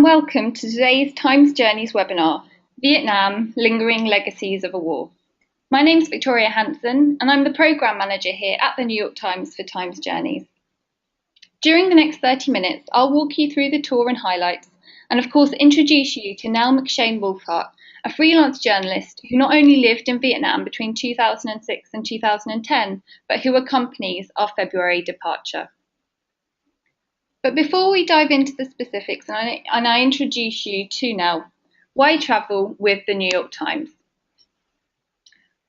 and welcome to today's Times Journeys webinar, Vietnam, Lingering Legacies of a War. My name's Victoria Hanson and I'm the Programme Manager here at the New York Times for Times Journeys. During the next 30 minutes, I'll walk you through the tour and highlights and of course introduce you to Nell McShane-Wolfhart, a freelance journalist who not only lived in Vietnam between 2006 and 2010, but who accompanies our February departure. But before we dive into the specifics and I introduce you to Nell, why travel with the New York Times?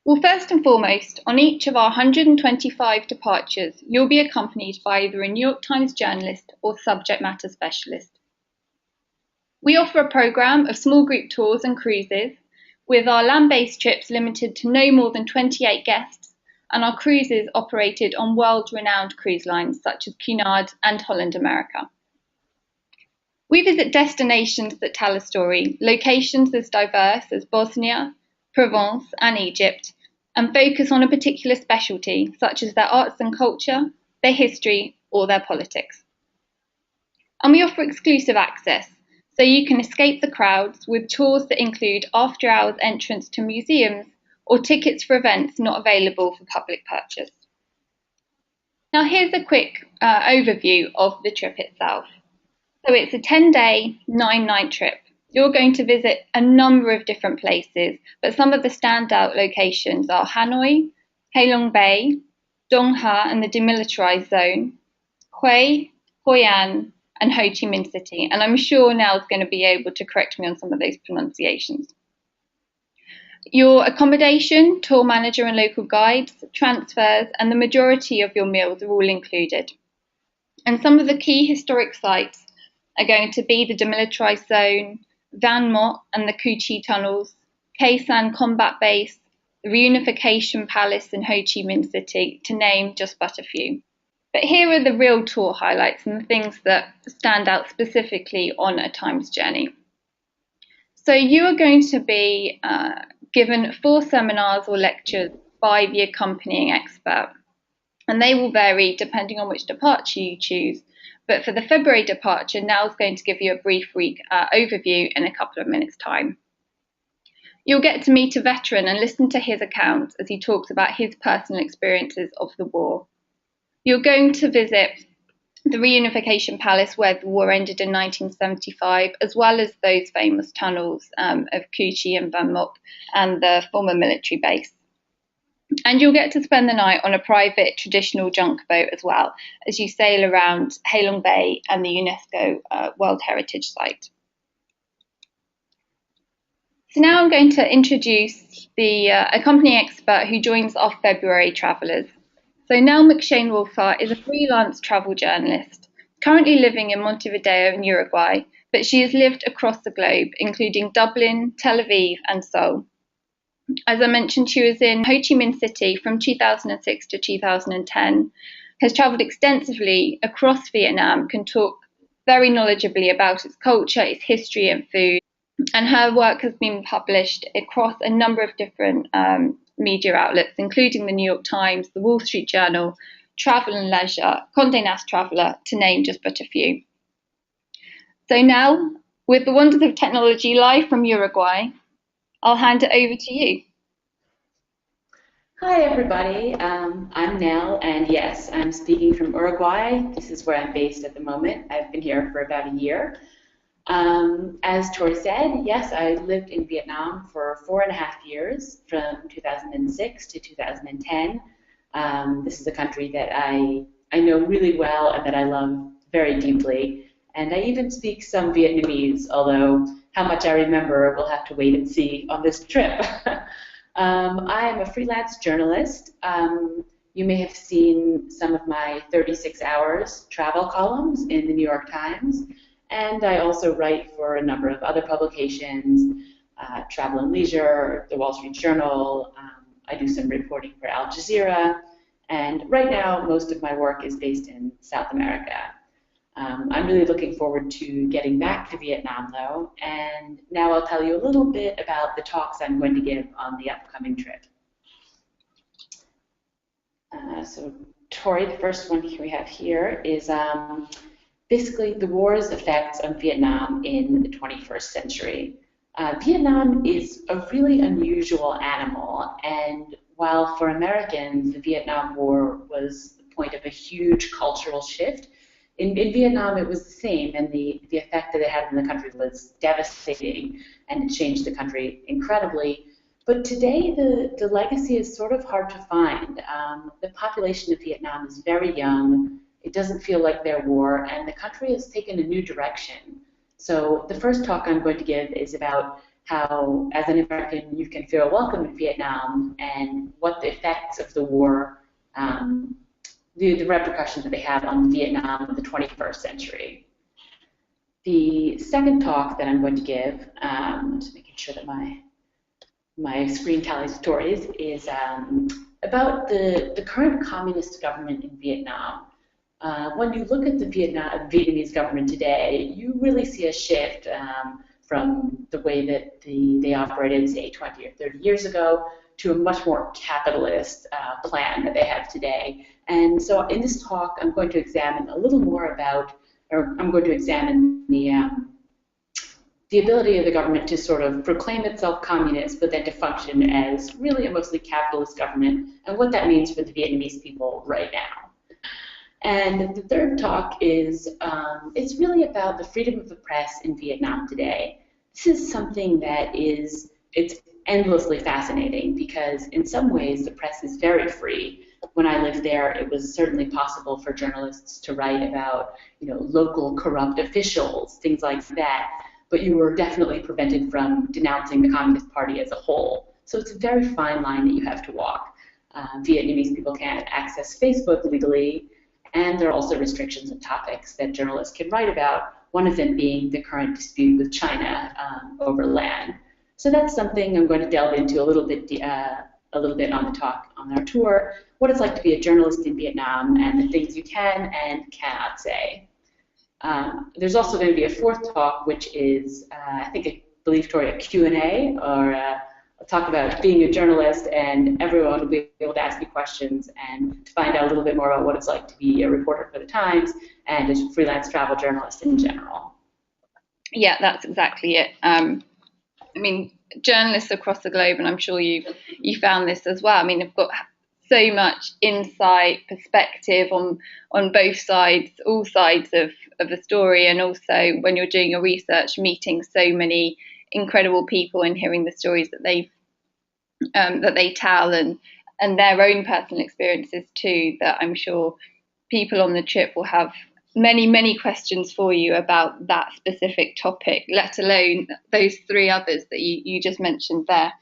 Well, first and foremost, on each of our 125 departures, you'll be accompanied by either a New York Times journalist or subject matter specialist. We offer a programme of small group tours and cruises, with our land-based trips limited to no more than 28 guests, and our cruises operated on world-renowned cruise lines such as Cunard and Holland America. We visit destinations that tell a story, locations as diverse as Bosnia, Provence and Egypt, and focus on a particular specialty such as their arts and culture, their history or their politics. And we offer exclusive access, so you can escape the crowds with tours that include after-hours entrance to museums or tickets for events not available for public purchase. Now here's a quick overview of the trip itself. So it's a 10-day, 9-night trip. You're going to visit a number of different places, but some of the standout locations are Hanoi, Ha Long Bay, Dong Ha and the demilitarized zone, Hue, Hoi An and Ho Chi Minh City, and I'm sure Nell's going to be able to correct me on some of those pronunciations. Your accommodation, tour manager and local guides, transfers and the majority of your meals are all included. And some of the key historic sites are going to be the demilitarized zone, Van Mot and the Cu Chi tunnels, Khe Sanh Combat Base, the Reunification Palace in Ho Chi Minh City, to name just but a few. But here are the real tour highlights and the things that stand out specifically on a Times journey. So you are going to be given 4 seminars or lectures by the accompanying expert, and they will vary depending on which departure you choose. But for the February departure, Nell's going to give you a brief overview in a couple of minutes' time. You'll get to meet a veteran and listen to his account as he talks about his personal experiences of the war. You're going to visit the Reunification Palace where the war ended in 1975, as well as those famous tunnels of Cu Chi and Van Mot and the former military base. And you'll get to spend the night on a private traditional junk boat as well, as you sail around Ha Long Bay and the UNESCO World Heritage Site. So now I'm going to introduce the accompanying expert who joins our February travellers. So Nell McShane-Wolfhart is a freelance travel journalist, currently living in Montevideo in Uruguay, but she has lived across the globe, including Dublin, Tel Aviv and Seoul. As I mentioned, she was in Ho Chi Minh City from 2006 to 2010, has travelled extensively across Vietnam, can talk very knowledgeably about its culture, its history and food, and her work has been published across a number of different media outlets, including the New York Times, the Wall Street Journal, Travel and Leisure, Condé Nast Traveller, to name just but a few. So now, with the wonders of technology live from Uruguay, I'll hand it over to you. Hi everybody, I'm Nell, and yes, I'm speaking from Uruguay. This is where I'm based at the moment. I've been here for about a year. As Tori said, yes, I lived in Vietnam for 4.5 years, from 2006 to 2010. This is a country that I know really well and that I love very deeply. And I even speak some Vietnamese, although how much I remember we'll have to wait and see on this trip. I am a freelance journalist. You may have seen some of my 36 hours travel columns in the New York Times. And I also write for a number of other publications, Travel and Leisure, the Wall Street Journal. I do some reporting for Al Jazeera. And right now, most of my work is based in South America. I'm really looking forward to getting back to Vietnam, though. And now I'll tell you a little bit about the talks I'm going to give on the upcoming trip. So Tori, the first one we have here is basically the war's effects on Vietnam in the 21st century. Vietnam is a really unusual animal, and while for Americans the Vietnam War was the point of a huge cultural shift, in Vietnam it was the same, and the effect that it had in the country was devastating, and it changed the country incredibly. But today the legacy is sort of hard to find. The population of Vietnam is very young. It doesn't feel like their war, and the country has taken a new direction. So the first talk I'm going to give is about how, as an American, you can feel welcome in Vietnam and what the effects of the war, the repercussions that they have on Vietnam in the 21st century. The second talk that I'm going to give, just making sure that my screen tallies stories, is about the current communist government in Vietnam. When you look at the Vietnamese government today, you really see a shift from the way that they operated, say, 20 or 30 years ago, to a much more capitalist plan that they have today. And so in this talk, I'm going to examine a little more about, or I'm going to examine the ability of the government to sort of proclaim itself communist, but then to function as really a mostly capitalist government, and what that means for the Vietnamese people right now. And the third talk is, it's really about the freedom of the press in Vietnam today. This is something that it's endlessly fascinating, because in some ways the press is very free. When I lived there, it was certainly possible for journalists to write about, local corrupt officials, things like that, but you were definitely prevented from denouncing the Communist Party as a whole. So it's a very fine line that you have to walk. Vietnamese people can't access Facebook legally, and there are also restrictions on topics that journalists can write about, one of them being the current dispute with China over land. So that's something I'm going to delve into a little bit on the talk on our tour, what it's like to be a journalist in Vietnam, and the things you can and cannot say. There's also going to be a fourth talk, which is, I believe, Tori, a Q&A, or a talk about being a journalist, and everyone will be able to ask you questions and to find out a little bit more about what it's like to be a reporter for the Times and a freelance travel journalist in general. Yeah, that's exactly it. Journalists across the globe, and I'm sure you found this as well, have got so much insight, perspective on both sides, all sides of a story, and also when you're doing your research, meeting so many incredible people and hearing the stories that they tell, and their own personal experiences too, that I'm sure people on the trip will have many questions for you about that specific topic, let alone those three others that you just mentioned there.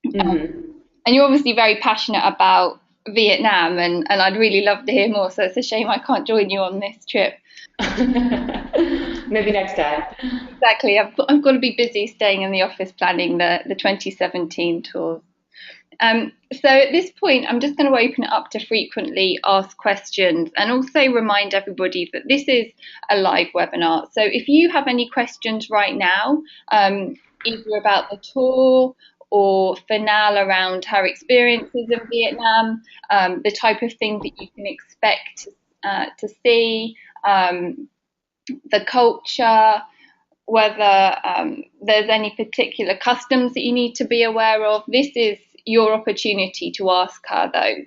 Mm-hmm. And you're obviously very passionate about Vietnam, and I'd really love to hear more, so it's a shame I can't join you on this trip. Maybe next time. Exactly. I've got to be busy staying in the office planning the 2017 tour. So at this point, I'm just going to open it up to frequently asked questions, and also remind everybody that this is a live webinar. So if you have any questions right now, either about the tour or for Nal around her experiences in Vietnam, the type of thing that you can expect to see, the culture, whether there's any particular customs that you need to be aware of, this is your opportunity to ask her those.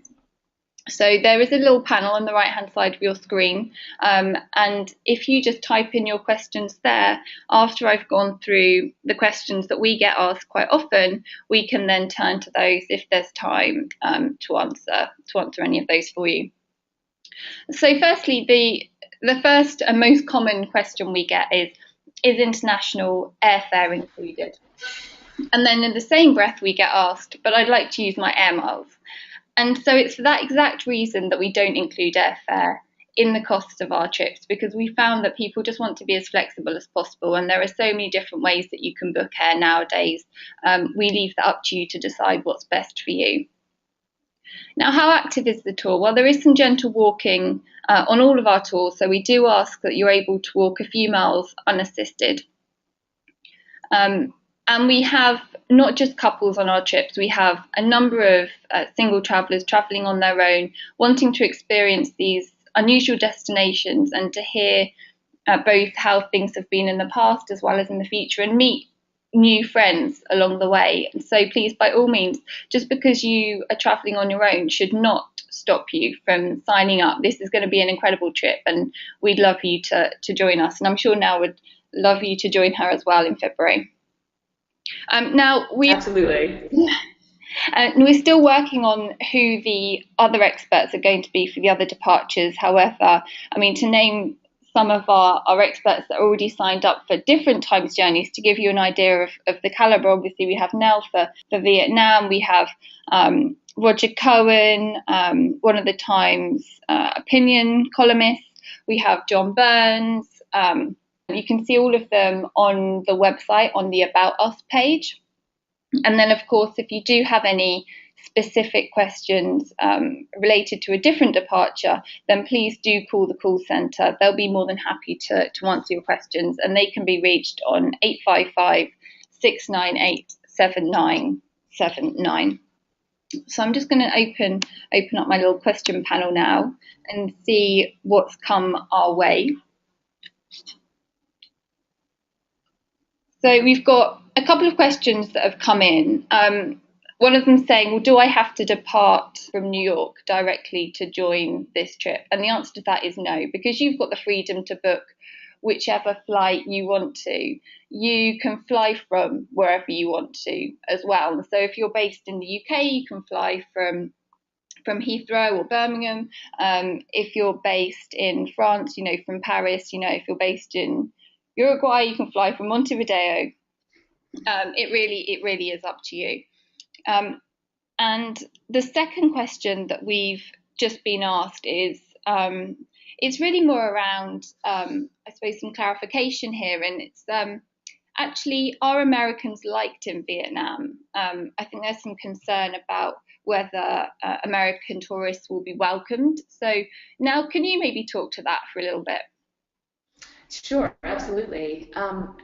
So there is a little panel on the right hand side of your screen, and if you just type in your questions there, after I've gone through the questions that we get asked quite often, we can then turn to those if there's time to answer any of those for you. So firstly, the first and most common question we get is international airfare included? And then in the same breath we get asked, but I'd like to use my air miles. And so it's for that exact reason that we don't include airfare in the cost of our trips, because we found that people just want to be as flexible as possible, and there are so many different ways that you can book air nowadays. We leave that up to you to decide what's best for you. Now, how active is the tour? Well, there is some gentle walking on all of our tours, so we do ask that you're able to walk a few miles unassisted. And we have not just couples on our trips, we have a number of single travellers travelling on their own, wanting to experience these unusual destinations and to hear both how things have been in the past as well as in the future, and meet new friends along the way. And so please, by all means, just because you are traveling on your own should not stop you from signing up. This is going to be an incredible trip, and we'd love you to join us. And I'm sure Nell would love you to join her as well in February. Now, Absolutely. we're still working on who the other experts are going to be for the other departures. However, I mean, to name some of our experts that are already signed up for different times journeys to give you an idea of the calibre. Obviously, we have Nell for Vietnam, we have Roger Cohen, one of the Times opinion columnists, we have John Burns. You can see all of them on the website on the About Us page. And then, of course, if you do have any specific questions related to a different departure, then please do call the call centre. They'll be more than happy to answer your questions, and they can be reached on 855 698 7979. So I'm just going to open up my little question panel now and see what's come our way. So we've got a couple of questions that have come in. One of them saying, well, do I have to depart from New York directly to join this trip? And the answer to that is no, because you've got the freedom to book whichever flight you want to. You can fly from wherever you want to as well. So if you're based in the UK, you can fly from Heathrow or Birmingham. If you're based in France, from Paris. If you're based in Uruguay, you can fly from Montevideo. It really is up to you. And the second question that we've just been asked is, it's really more around, I suppose, some clarification here, and it's actually, are Americans liked in Vietnam? I think there's some concern about whether American tourists will be welcomed. So now, can you maybe talk to that for a little bit? Sure, absolutely.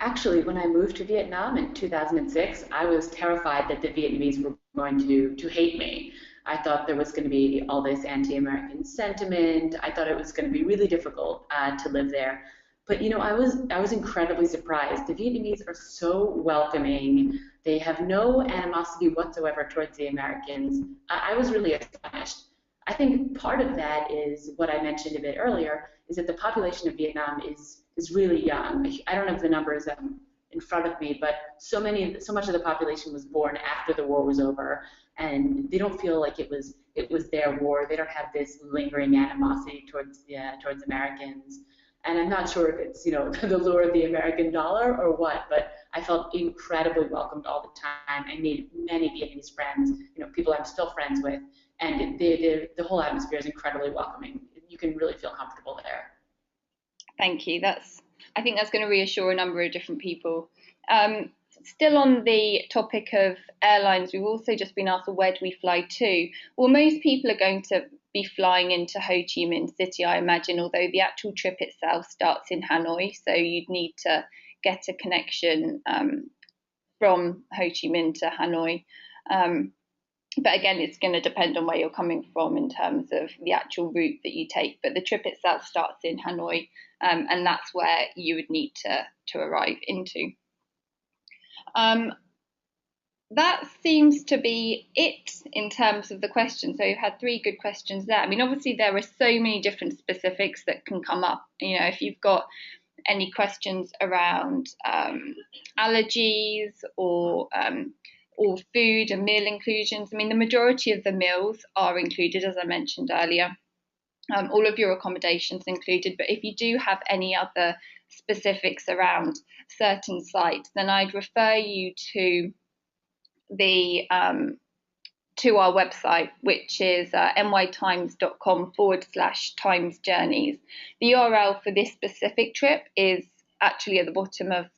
Actually, when I moved to Vietnam in 2006, I was terrified that the Vietnamese were going to hate me. I thought there was going to be all this anti-American sentiment. I thought it was going to be really difficult to live there. But I was incredibly surprised. The Vietnamese are so welcoming. They have no animosity whatsoever towards the Americans. I was really astonished. I think part of that is what I mentioned a bit earlier, is that the population of Vietnam is really young. I don't have the numbers in front of me, but so much of the population was born after the war was over, and they don't feel like it was their war. They don't have this lingering animosity towards Americans. And I'm not sure if it's the lure of the American dollar or what, but I felt incredibly welcomed all the time. I made many Vietnamese friends, people I'm still friends with, and the whole atmosphere is incredibly welcoming. You can really feel comfortable there. Thank you. I think that's going to reassure a number of different people. Still on the topic of airlines, we've also just been asked, well, where do we fly to? Well, most people are going to be flying into Ho Chi Minh City, I imagine, although the actual trip itself starts in Hanoi, so you'd need to get a connection from Ho Chi Minh to Hanoi. But again, it's going to depend on where you're coming from in terms of the actual route that you take. But the trip itself starts in Hanoi, and that's where you would need to arrive into. That seems to be it in terms of the questions. So you've had three good questions there. I mean, obviously there are so many different specifics that can come up. If you've got any questions around allergies or food and meal inclusions. I mean, the majority of the meals are included, as I mentioned earlier. All of your accommodations included. But if you do have any other specifics around certain sites, then I'd refer you to our website, which is nytimes.com/times journeys. The URL for this specific trip is actually at the bottom of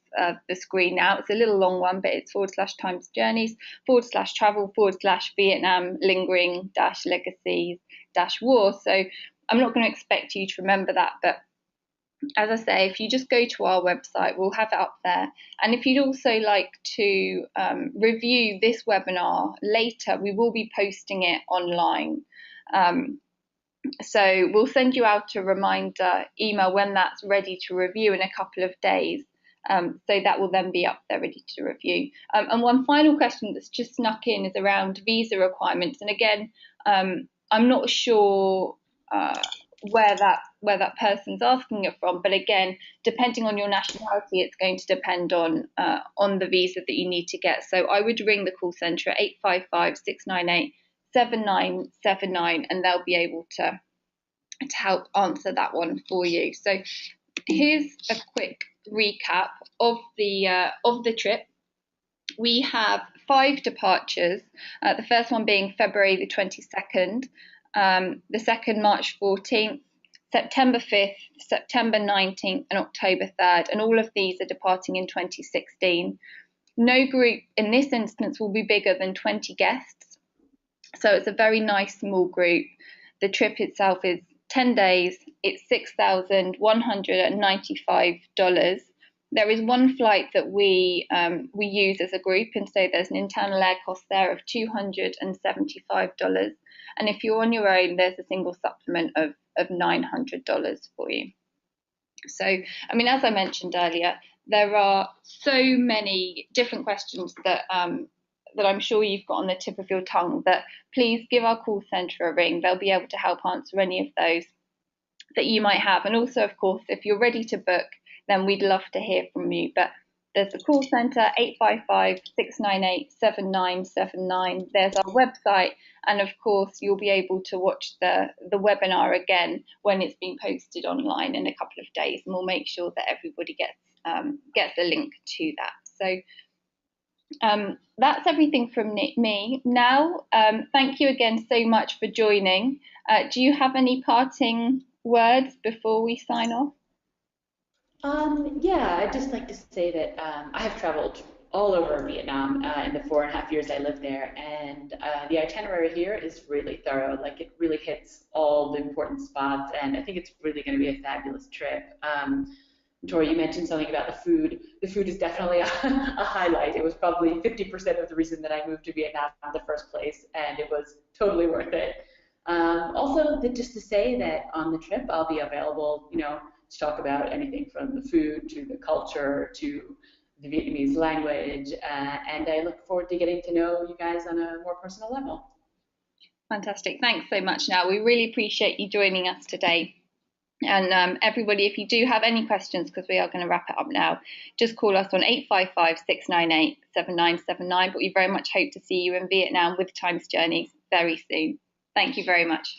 the screen now. It's a little long one, but it's /times journeys /travel /Vietnam lingering legacies war. So I'm not going to expect you to remember that, but as I say, if you just go to our website, we'll have it up there. And if you'd also like to review this webinar later, we will be posting it online. So we'll send you out a reminder email when that's ready to review in a couple of days. So that will then be up there ready to review. And one final question that's just snuck in is around visa requirements. And again, I'm not sure where that person's asking it from, but again, depending on your nationality, it's going to depend on the visa that you need to get. So I would ring the call centre at 855 698 7979, and they'll be able to help answer that one for you. So here's a quick recap of the trip. We have 5 departures. The first one being February the 22nd, the second March 14th, September 5th, September 19th, and October 3rd. And all of these are departing in 2016. No group in this instance will be bigger than 20 guests. So it's a very nice small group. The trip itself is 10 days. It's $6,195. There is one flight that we use as a group, and so there's an internal air cost there of $275. And if you're on your own, there's a single supplement of $900 for you. So, I mean, as I mentioned earlier, there are so many different questions that I'm sure you've got on the tip of your tongue, that please give our call centre a ring. They'll be able to help answer any of those that you might have. And also, of course, if you're ready to book, then we'd love to hear from you. But there's the call centre, 855 698 7979. There's our website. And of course, you'll be able to watch the webinar again when it's been posted online in a couple of days. And we'll make sure that everybody gets a link to that. So that's everything from me. Now, thank you again so much for joining. Do you have any parting words before we sign off? Yeah, I'd just like to say that I have traveled all over Vietnam in the 4.5 years I lived there, and the itinerary here is really thorough. Like, it really hits all the important spots, and I think it's really going to be a fabulous trip. Tori, you mentioned something about the food. The food is definitely a highlight. It was probably 50% of the reason that I moved to Vietnam in the first place, and it was totally worth it. Also, just to say that on the trip, I'll be available, to talk about anything from the food to the culture to the Vietnamese language, and I look forward to getting to know you guys on a more personal level. Fantastic. Thanks so much, Now. We really appreciate you joining us today. And everybody, if you do have any questions, because we are going to wrap it up now, just call us on 855 698 7979. But we very much hope to see you in Vietnam with Times Journeys very soon. Thank you very much.